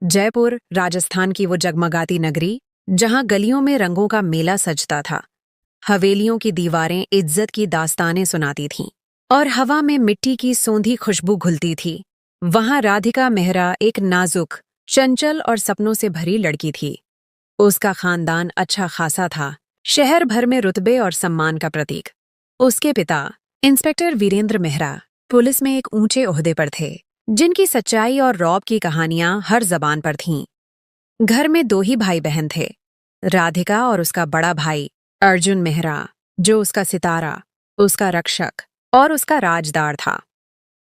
जयपुर, राजस्थान की वो जगमगाती नगरी, जहां गलियों में रंगों का मेला सजता था। हवेलियों की दीवारें इज्जत की दास्तानें सुनाती थीं और हवा में मिट्टी की सोंधी खुशबू घुलती थी। वहां राधिका मेहरा एक नाजुक, चंचल और सपनों से भरी लड़की थी। उसका खानदान अच्छा खासा था, शहर भर में रुतबे और सम्मान का प्रतीक। उसके पिता, इंस्पेक्टर वीरेंद्र मेहरा, पुलिस में एक ऊंचे ओहदे पर थे, जिनकी सच्चाई और रौब की कहानियां हर जबान पर थीं। घर में दो ही भाई बहन थे, राधिका और उसका बड़ा भाई अर्जुन मेहरा, जो उसका सितारा, उसका रक्षक और उसका राजदार था।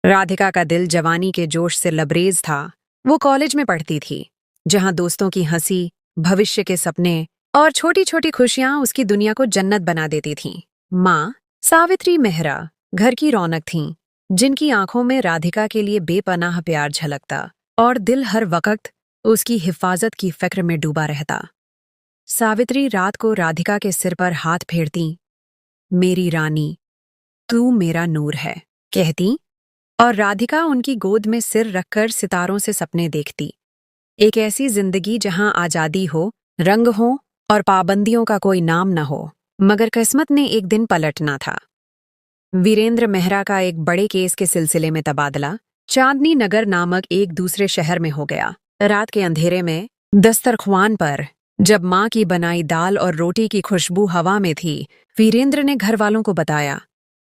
राधिका का दिल जवानी के जोश से लबरेज था। वो कॉलेज में पढ़ती थी, जहां दोस्तों की हंसी, भविष्य के सपने और छोटी छोटी खुशियां उसकी दुनिया को जन्नत बना देती थीं। माँ सावित्री मेहरा घर की रौनक थीं, जिनकी आंखों में राधिका के लिए बेपनाह प्यार झलकता और दिल हर वक्त उसकी हिफाजत की फिक्र में डूबा रहता। सावित्री रात को राधिका के सिर पर हाथ फेरती, मेरी रानी, तू मेरा नूर है, कहती, और राधिका उनकी गोद में सिर रखकर सितारों से सपने देखती। एक ऐसी जिंदगी जहां आजादी हो, रंग हो और पाबंदियों का कोई नाम न हो। मगर किस्मत ने एक दिन पलटना था। वीरेंद्र मेहरा का एक बड़े केस के सिलसिले में तबादला चांदनी नगर नामक एक दूसरे शहर में हो गया। रात के अंधेरे में दस्तरख्वान पर जब माँ की बनाई दाल और रोटी की खुशबू हवा में थी, वीरेंद्र ने घर वालों को बताया,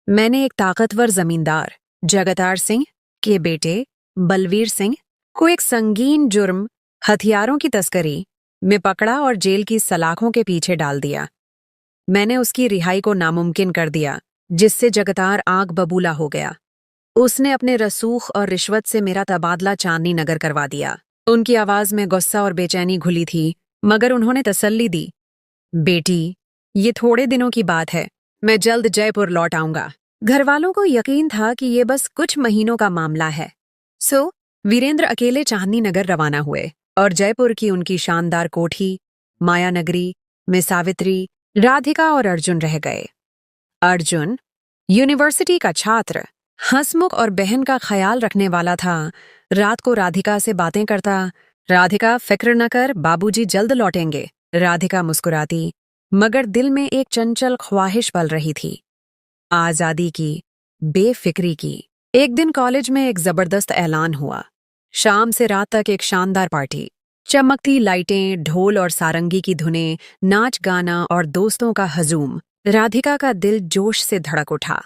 मैंने एक ताकतवर जमींदार जगतार सिंह के बेटे बलवीर सिंह को एक संगीन जुर्म, हथियारों की तस्करी में पकड़ा और जेल की सलाखों के पीछे डाल दिया। मैंने उसकी रिहाई को नामुमकिन कर दिया, जिससे जगतार आग बबूला हो गया। उसने अपने रसूख और रिश्वत से मेरा तबादला चांदनी नगर करवा दिया। उनकी आवाज में गुस्सा और बेचैनी घुली थी, मगर उन्होंने तसल्ली दी, बेटी, ये थोड़े दिनों की बात है, मैं जल्द जयपुर लौट आऊंगा। घरवालों को यकीन था कि ये बस कुछ महीनों का मामला है। वीरेंद्र अकेले चांदनी नगर रवाना हुए और जयपुर की उनकी शानदार कोठी, माया नगरी में सावित्री, राधिका और अर्जुन रह गए। अर्जुन, यूनिवर्सिटी का छात्र, हंसमुख और बहन का ख्याल रखने वाला था, रात को राधिका से बातें करता, राधिका फिक्र न कर, बाबूजी जल्द लौटेंगे। राधिका मुस्कुराती, मगर दिल में एक चंचल ख्वाहिश पल रही थी, आजादी की, बेफिक्री की। एक दिन कॉलेज में एक जबरदस्त ऐलान हुआ। शाम से रात तक एक शानदार पार्टी, चमकती लाइटें, ढोल और सारंगी की धुनें, नाच गाना और दोस्तों का हजूम। राधिका का दिल जोश से धड़क उठा।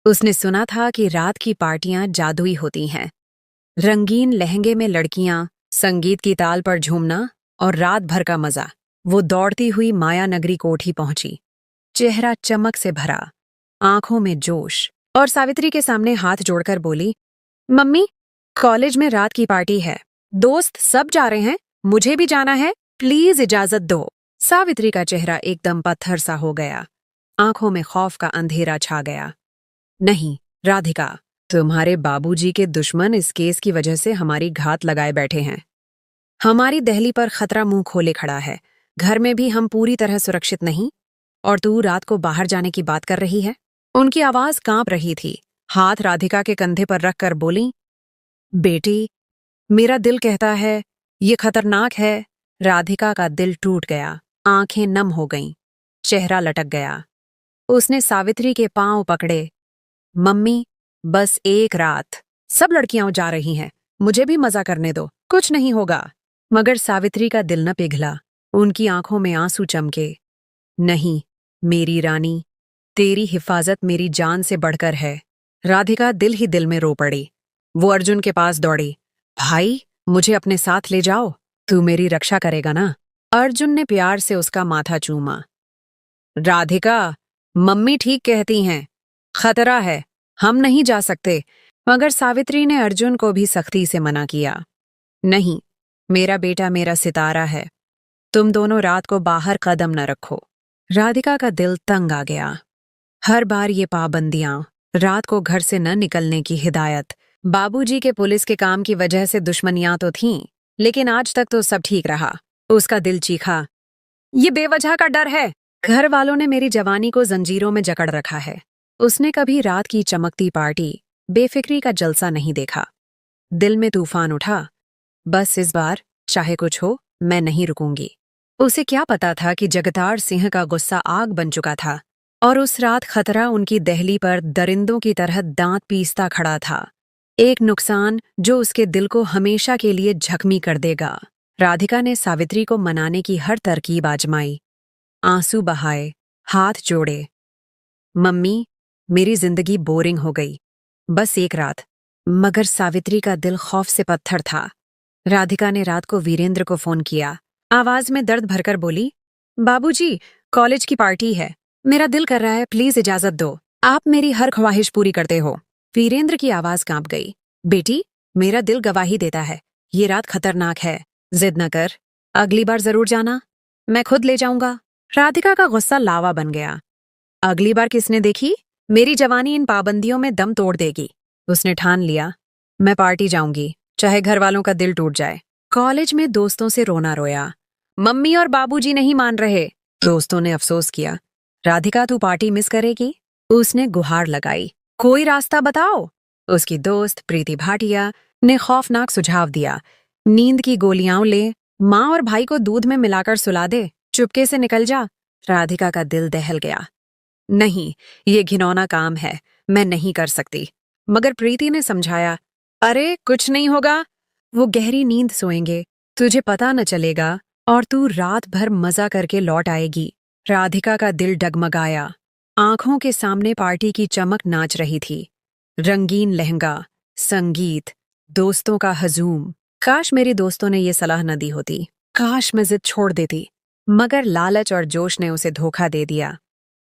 उसने सुना था कि रात की पार्टियां जादुई होती हैं। रंगीन लहंगे में लड़कियां, संगीत की ताल पर झूमना और रात भर का मजा। वो दौड़ती हुई माया नगरी कोठी पहुंची, चेहरा चमक से भरा, आंखों में जोश, और सावित्री के सामने हाथ जोड़कर बोली, मम्मी, कॉलेज में रात की पार्टी है, दोस्त सब जा रहे हैं, मुझे भी जाना है, प्लीज इजाजत दो। सावित्री का चेहरा एकदम पत्थर सा हो गया, आंखों में खौफ का अंधेरा छा गया। नहीं राधिका, तुम्हारे बाबूजी के दुश्मन इस केस की वजह से हमारी घात लगाए बैठे हैं। हमारी दहली पर खतरा मुंह खोले खड़ा है। घर में भी हम पूरी तरह सुरक्षित नहीं, और तू रात को बाहर जाने की बात कर रही है। उनकी आवाज कांप रही थी। हाथ राधिका के कंधे पर रखकर बोली, बेटी, मेरा दिल कहता है ये खतरनाक है। राधिका का दिल टूट गया, आंखें नम हो गईं, चेहरा लटक गया। उसने सावित्री के पांव पकड़े, मम्मी, बस एक रात, सब लड़कियां जा रही हैं, मुझे भी मजा करने दो, कुछ नहीं होगा। मगर सावित्री का दिल न पिघला, उनकी आंखों में आंसू चमके। नहीं मेरी रानी, तेरी हिफाजत मेरी जान से बढ़कर है। राधिका दिल ही दिल में रो पड़ी। वो अर्जुन के पास दौड़ी, भाई, मुझे अपने साथ ले जाओ, तू मेरी रक्षा करेगा ना। अर्जुन ने प्यार से उसका माथा चूमा। राधिका, मम्मी ठीक कहती हैं, खतरा है, हम नहीं जा सकते। मगर सावित्री ने अर्जुन को भी सख्ती से मना किया। नहीं, मेरा बेटा मेरा सितारा है, तुम दोनों रात को बाहर कदम न रखो। राधिका का दिल तंग आ गया। हर बार ये पाबंदियां, रात को घर से न निकलने की हिदायत, बाबूजी के पुलिस के काम की वजह से दुश्मनियां तो थीं, लेकिन आज तक तो सब ठीक रहा। उसका दिल चीखा, ये बेवजह का डर है। घर वालों ने मेरी जवानी को जंजीरों में जकड़ रखा है। उसने कभी रात की चमकती पार्टी, बेफिक्री का जलसा नहीं देखा। दिल में तूफान उठा, बस इस बार चाहे कुछ हो मैं नहीं रुकूंगी। उसे क्या पता था कि जगतार सिंह का गुस्सा आग बन चुका था और उस रात खतरा उनकी दहली पर दरिंदों की तरह दांत पीसता खड़ा था। एक नुकसान जो उसके दिल को हमेशा के लिए जख्मी कर देगा। राधिका ने सावित्री को मनाने की हर तरकीब आजमाई, आंसू बहाए, हाथ जोड़े। मम्मी, मेरी जिंदगी बोरिंग हो गई, बस एक रात। मगर सावित्री का दिल खौफ से पत्थर था। राधिका ने रात को वीरेंद्र को फोन किया, आवाज में दर्द भरकर बोली, बाबूजी, कॉलेज की पार्टी है, मेरा दिल कर रहा है, प्लीज इजाजत दो, आप मेरी हर ख्वाहिश पूरी करते हो। वीरेंद्र की आवाज कांप गई, बेटी, मेरा दिल गवाही देता है, ये रात खतरनाक है, जिद न कर, अगली बार जरूर जाना, मैं खुद ले जाऊंगा। राधिका का गुस्सा लावा बन गया। अगली बार किसने देखी, मेरी जवानी इन पाबंदियों में दम तोड़ देगी। उसने ठान लिया, मैं पार्टी जाऊंगी, चाहे घर वालों का दिल टूट जाए। कॉलेज में दोस्तों से रोना रोया, मम्मी और बाबूजी नहीं मान रहे। दोस्तों ने अफसोस किया, राधिका तू पार्टी मिस करेगी। उसने गुहार लगाई, कोई रास्ता बताओ। उसकी दोस्त प्रीति भाटिया ने खौफनाक सुझाव दिया, नींद की गोलियां ले, माँ और भाई को दूध में मिलाकर सुला दे, चुपके से निकल जा। राधिका का दिल दहल गया, नहीं, ये घिनौना काम है, मैं नहीं कर सकती। मगर प्रीति ने समझाया, अरे कुछ नहीं होगा, वो गहरी नींद सोएंगे, तुझे पता न चलेगा और तू रात भर मजा करके लौट आएगी। राधिका का दिल डगमगाया। आंखों के सामने पार्टी की चमक नाच रही थी, रंगीन लहंगा, संगीत, दोस्तों का हजूम। काश मेरे दोस्तों ने ये सलाह न दी होती, काश मैं जिद छोड़ देती। मगर लालच और जोश ने उसे धोखा दे दिया।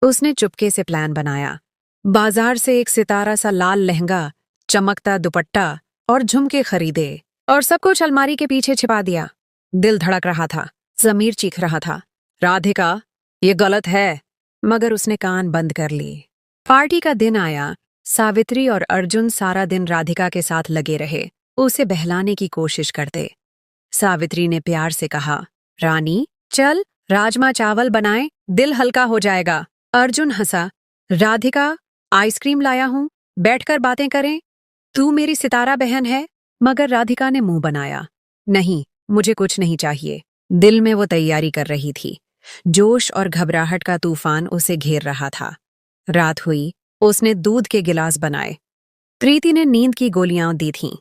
उसने चुपके से प्लान बनाया, बाजार से एक सितारा सा लाल लहंगा, चमकता दुपट्टा और झुमके खरीदे और सब कुछ अलमारी के पीछे छिपा दिया। दिल धड़क रहा था, जमीर चीख रहा था, राधिका, ये गलत है। मगर उसने कान बंद कर ली। पार्टी का दिन आया। सावित्री और अर्जुन सारा दिन राधिका के साथ लगे रहे, उसे बहलाने की कोशिश करते। सावित्री ने प्यार से कहा, रानी, चल राजमा चावल बनाए, दिल हल्का हो जाएगा। अर्जुन हंसा, राधिका, आइसक्रीम लाया हूं, बैठकर बातें करें, तू मेरी सितारा बहन है। मगर राधिका ने मुंह बनाया, नहीं, मुझे कुछ नहीं चाहिए। दिल में वो तैयारी कर रही थी, जोश और घबराहट का तूफान उसे घेर रहा था। रात हुई, उसने दूध के गिलास बनाए। प्रीति ने नींद की गोलियां दी थीं।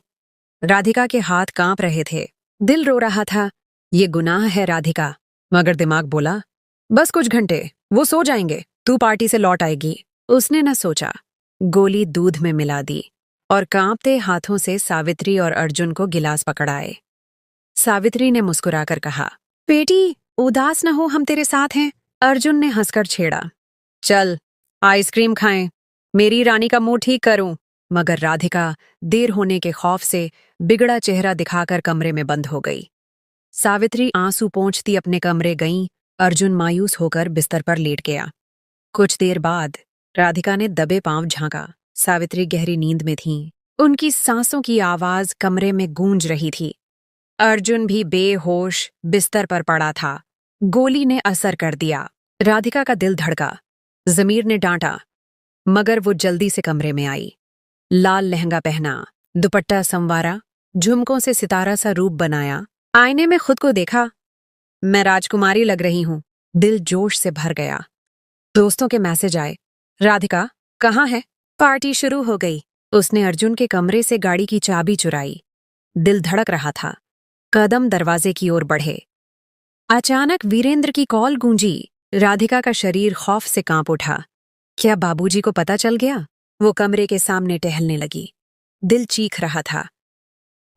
राधिका के हाथ कांप रहे थे, दिल रो रहा था, ये गुनाह है राधिका। मगर दिमाग बोला, बस कुछ घंटे, वो सो जाएंगे, तू पार्टी से लौट आएगी। उसने न सोचा, गोली दूध में मिला दी और कांपते हाथों से सावित्री और अर्जुन को गिलास पकड़ाए। सावित्री ने मुस्कुराकर कहा, बेटी, उदास न हो, हम तेरे साथ हैं। अर्जुन ने हंसकर छेड़ा, चल आइसक्रीम खाएं, मेरी रानी का मुंह ठीक करूं। मगर राधिका देर होने के खौफ से बिगड़ा चेहरा दिखाकर कमरे में बंद हो गई। सावित्री आंसू पोंछती अपने कमरे गईं। अर्जुन मायूस होकर बिस्तर पर लेट गया। कुछ देर बाद राधिका ने दबे पांव झांका। सावित्री गहरी नींद में थीं। उनकी सांसों की आवाज कमरे में गूंज रही थी। अर्जुन भी बेहोश बिस्तर पर पड़ा था। गोली ने असर कर दिया। राधिका का दिल धड़का। जमीर ने डांटा, मगर वो जल्दी से कमरे में आई। लाल लहंगा पहना, दुपट्टा संवारा, झुमकों से सितारा सा रूप बनाया। आईने में खुद को देखा, मैं राजकुमारी लग रही हूं। दिल जोश से भर गया। दोस्तों के मैसेज आए, राधिका कहाँ है? पार्टी शुरू हो गई। उसने अर्जुन के कमरे से गाड़ी की चाबी चुराई। दिल धड़क रहा था। कदम दरवाजे की ओर बढ़े। अचानक वीरेंद्र की कॉल गूंजी। राधिका का शरीर खौफ से कांप उठा। क्या बाबूजी को पता चल गया? वो कमरे के सामने टहलने लगी। दिल चीख रहा था,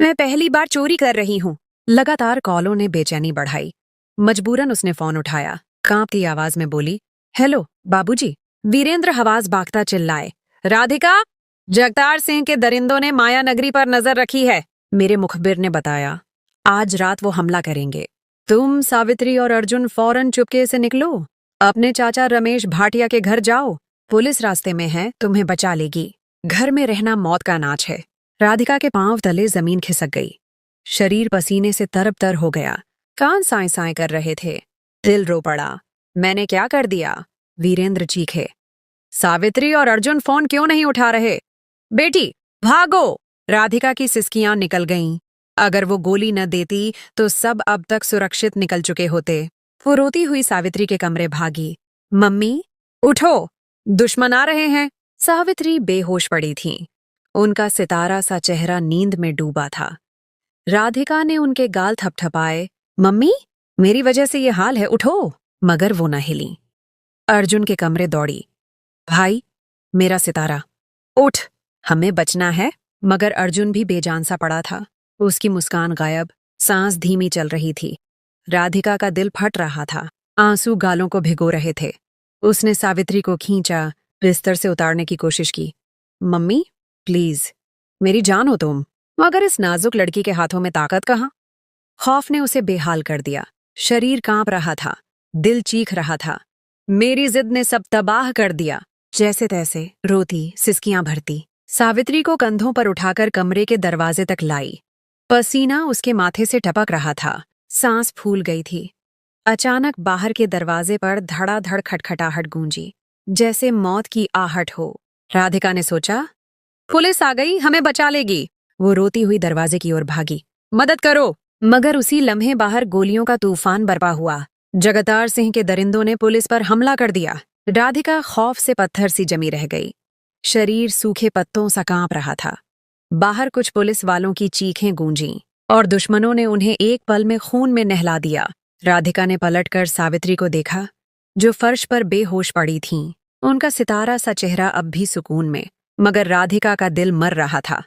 मैं पहली बार चोरी कर रही हूं। लगातार कॉलों ने बेचैनी बढ़ाई। मजबूरन उसने फोन उठाया। कांपती आवाज में बोली, हेलो बाबूजी। वीरेंद्र हवास भागता चिल्लाए, राधिका, जगतार सिंह के दरिंदों ने माया नगरी पर नजर रखी है। मेरे मुखबिर ने बताया, आज रात वो हमला करेंगे। तुम, सावित्री और अर्जुन फौरन चुपके से निकलो। अपने चाचा रमेश भाटिया के घर जाओ। पुलिस रास्ते में है, तुम्हें बचा लेगी। घर में रहना मौत का नाच है। राधिका के पांव तले जमीन खिसक गई। शरीर पसीने से तरबतर हो गया। कान साए साए कर रहे थे। दिल रो पड़ा, मैंने क्या कर दिया? वीरेंद्र चीखे। सावित्री और अर्जुन फोन क्यों नहीं उठा रहे? बेटी भागो! राधिका की सिसकियां निकल गईं। अगर वो गोली न देती तो सब अब तक सुरक्षित निकल चुके होते। वो रोती हुई सावित्री के कमरे भागी। मम्मी, उठो, दुश्मन आ रहे हैं। सावित्री बेहोश पड़ी थी। उनका सितारा सा चेहरा नींद में डूबा था। राधिका ने उनके गाल थपथपाए। मम्मी, मेरी वजह से ये हाल है, उठो। मगर वो न हिली। अर्जुन के कमरे दौड़ी। भाई, मेरा सितारा, उठ, हमें बचना है। मगर अर्जुन भी बेजान सा पड़ा था। उसकी मुस्कान गायब, सांस धीमी चल रही थी। राधिका का दिल फट रहा था, आंसू गालों को भिगो रहे थे। उसने सावित्री को खींचा, बिस्तर से उतारने की कोशिश की। मम्मी, प्लीज, मेरी जान हो तुम। मगर इस नाजुक लड़की के हाथों में ताकत कहाँ? खौफ ने उसे बेहाल कर दिया। शरीर कांप रहा था, दिल चीख रहा था। मेरी जिद ने सब तबाह कर दिया। जैसे तैसे रोती, सिसकियां भरती, सावित्री को कंधों पर उठाकर कमरे के दरवाजे तक लाई। पसीना उसके माथे से टपक रहा था, सांस फूल गई थी। अचानक बाहर के दरवाजे पर धड़ाधड़ खटखटाहट गूंजी, जैसे मौत की आहट हो। राधिका ने सोचा, पुलिस आ गई, हमें बचा लेगी। वो रोती हुई दरवाजे की ओर भागी। मदद करो। मगर उसी लम्हे बाहर गोलियों का तूफान बरपा हुआ। जगतार सिंह के दरिंदों ने पुलिस पर हमला कर दिया। राधिका खौफ से पत्थर सी जमी रह गई। शरीर सूखे पत्तों सा कांप रहा था। बाहर कुछ पुलिस वालों की चीखें गूंजीं और दुश्मनों ने उन्हें एक पल में खून में नहला दिया। राधिका ने पलटकर सावित्री को देखा, जो फर्श पर बेहोश पड़ी थीं। उनका सितारा सा चेहरा अब भी सुकून में, मगर राधिका का दिल मर रहा था।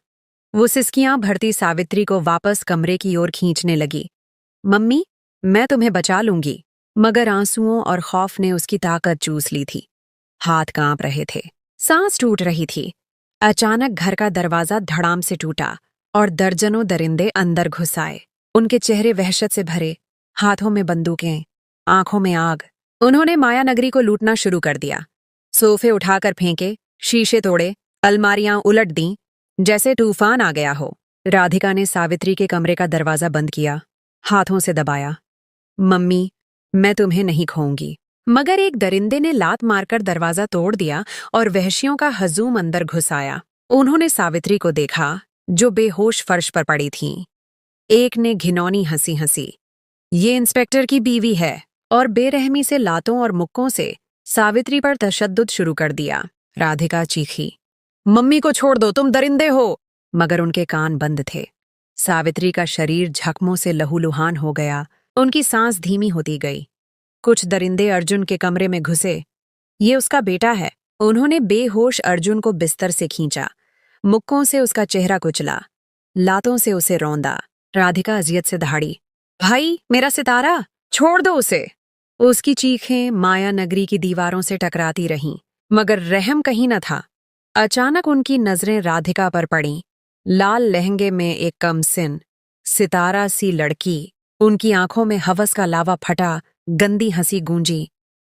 वो सिसकियां भरती सावित्री को वापस कमरे की ओर खींचने लगी। मम्मी, मैं तुम्हें बचा लूंगी। मगर आंसुओं और खौफ ने उसकी ताकत चूस ली थी। हाथ कांप रहे थे, सांस टूट रही थी। अचानक घर का दरवाजा धड़ाम से टूटा और दर्जनों दरिंदे अंदर घुस आए। उनके चेहरे वहशत से भरे, हाथों में बंदूकें, आंखों में आग। उन्होंने माया नगरी को लूटना शुरू कर दिया। सोफे उठाकर फेंके, शीशे तोड़े, अलमारियां उलट दीं, जैसे तूफान आ गया हो। राधिका ने सावित्री के कमरे का दरवाजा बंद किया, हाथों से दबाया। मम्मी, मैं तुम्हें नहीं खोऊंगी। मगर एक दरिंदे ने लात मारकर दरवाजा तोड़ दिया और वहशियों का हजूम अंदर घुस आया। उन्होंने सावित्री को देखा, जो बेहोश फर्श पर पड़ी थीं। एक ने घिनौनी हंसी हंसी, ये इंस्पेक्टर की बीवी है, और बेरहमी से लातों और मुक्कों से सावित्री पर तशद्दुद शुरू कर दिया। राधिका चीखी, मम्मी को छोड़ दो, तुम दरिंदे हो। मगर उनके कान बंद थे। सावित्री का शरीर जख्मों से लहूलुहान हो गया, उनकी सांस धीमी होती गई। कुछ दरिंदे अर्जुन के कमरे में घुसे। ये उसका बेटा है। उन्होंने बेहोश अर्जुन को बिस्तर से खींचा, मुक्कों से उसका चेहरा कुचला, लातों से उसे रौंदा। राधिका अजियत से दहाड़ी, भाई, मेरा सितारा, छोड़ दो उसे। उसकी चीखें माया नगरी की दीवारों से टकराती रहीं, मगर रहम कहीं न था। अचानक उनकी नजरें राधिका पर पड़ीं। लाल लहंगे में एक कमसिन, सितारा सी लड़की। उनकी आंखों में हवस का लावा फटा, गंदी हंसी गूंजी।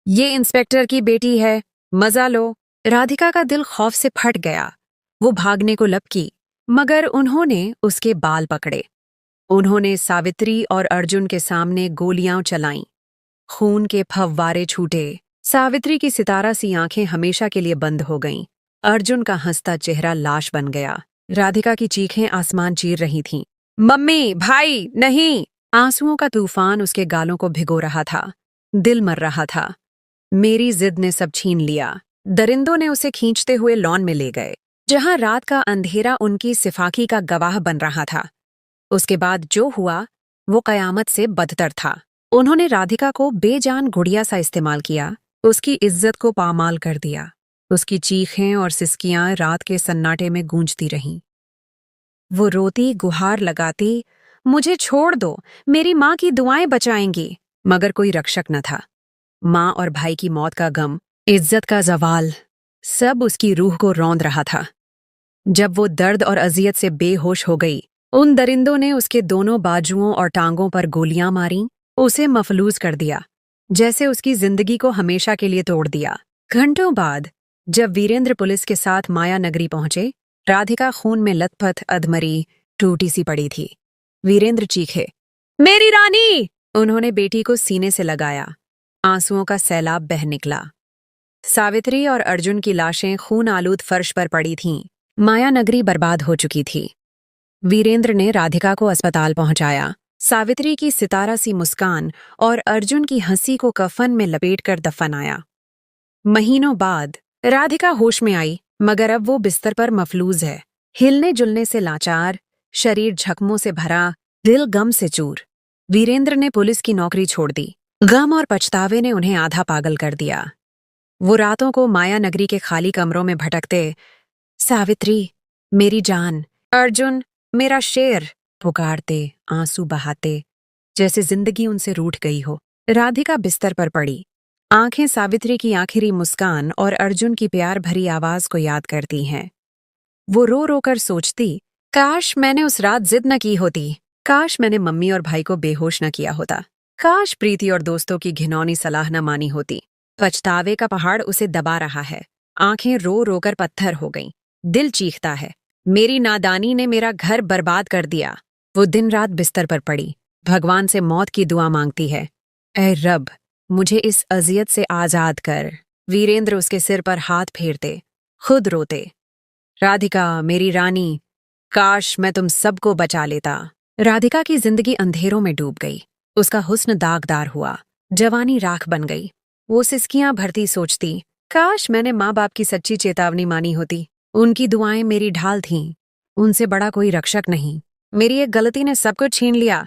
ये इंस्पेक्टर की बेटी है, मजा लो। राधिका का दिल खौफ से फट गया। वो भागने को लपकी, मगर उन्होंने उसके बाल पकड़े। उन्होंने सावित्री और अर्जुन के सामने गोलियां चलाईं। खून के फव्वारे छूटे। सावित्री की सितारा सी आंखें हमेशा के लिए बंद हो गईं। अर्जुन का हंसता चेहरा लाश बन गया। राधिका की चीखें आसमान चीर रही थीं। मम्मी, भाई, नहीं। आंसुओं का तूफान उसके गालों को भिगो रहा था। दिल मर रहा था। मेरी जिद ने सब छीन लिया। दरिंदों ने उसे खींचते हुए लॉन में ले गए, जहां रात का अंधेरा उनकी सिफाकी का गवाह बन रहा था। उसके बाद जो हुआ वो कयामत से बदतर था। उन्होंने राधिका को बेजान गुड़िया सा इस्तेमाल किया, उसकी इज्जत को पामाल कर दिया। उसकी चीखें और सिसकियां रात के सन्नाटे में गूंजती रहीं। वो रोती, गुहार लगाती, मुझे छोड़ दो, मेरी माँ की दुआएं बचाएंगी। मगर कोई रक्षक न था। माँ और भाई की मौत का गम, इज्जत का जवाल, सब उसकी रूह को रौंद रहा था। जब वो दर्द और अजियत से बेहोश हो गई, उन दरिंदों ने उसके दोनों बाजुओं और टांगों पर गोलियां मारीं, उसे मफलूज कर दिया, जैसे उसकी जिंदगी को हमेशा के लिए तोड़ दिया। घंटों बाद जब वीरेंद्र पुलिस के साथ माया नगरी पहुंचे, राधिका खून में लथपथ, अधमरी, टूटी सी पड़ी थी। वीरेंद्र चीखे, मेरी रानी! उन्होंने बेटी को सीने से लगाया। आंसुओं का सैलाब बह निकला। सावित्री और अर्जुन की लाशें खून आलूद फर्श पर पड़ी थीं। माया नगरी बर्बाद हो चुकी थी। वीरेंद्र ने राधिका को अस्पताल पहुंचाया। सावित्री की सितारा सी मुस्कान और अर्जुन की हंसी को कफन में लपेटकर दफनाया। महीनों बाद राधिका होश में आई, मगर अब वो बिस्तर पर मफलूज है, हिलने जुलने से लाचार, शरीर जख्मों से भरा, दिल गम से चूर। वीरेंद्र ने पुलिस की नौकरी छोड़ दी। गम और पछतावे ने उन्हें आधा पागल कर दिया। वो रातों को माया नगरी के खाली कमरों में भटकते, सावित्री मेरी जान, अर्जुन मेरा शेर पुकारते, आंसू बहाते, जैसे जिंदगी उनसे रूठ गई हो। राधिका बिस्तर पर पड़ी, आंखें सावित्री की आखिरी मुस्कान और अर्जुन की प्यार भरी आवाज को याद करती हैं। वो रो रो कर सोचती, काश मैंने उस रात जिद न की होती, काश मैंने मम्मी और भाई को बेहोश न किया होता, काश प्रीति और दोस्तों की घिनौनी सलाह न मानी होती। पछतावे का पहाड़ उसे दबा रहा है। आंखें रो रो कर पत्थर हो गईं। दिल चीखता है, मेरी नादानी ने मेरा घर बर्बाद कर दिया। वो दिन रात बिस्तर पर पड़ी, भगवान से मौत की दुआ मांगती है, ऐ रब मुझे इस अजियत से आजाद कर। वीरेंद्र उसके सिर पर हाथ फेरते, खुद रोते, राधिका मेरी रानी, काश मैं तुम सबको बचा लेता। राधिका की जिंदगी अंधेरों में डूब गई। उसका हुस्न दागदार हुआ, जवानी राख बन गई। वो सिसकियां भरती सोचती, काश मैंने माँ बाप की सच्ची चेतावनी मानी होती। उनकी दुआएं मेरी ढाल थीं, उनसे बड़ा कोई रक्षक नहीं। मेरी एक गलती ने सब कुछ छीन लिया।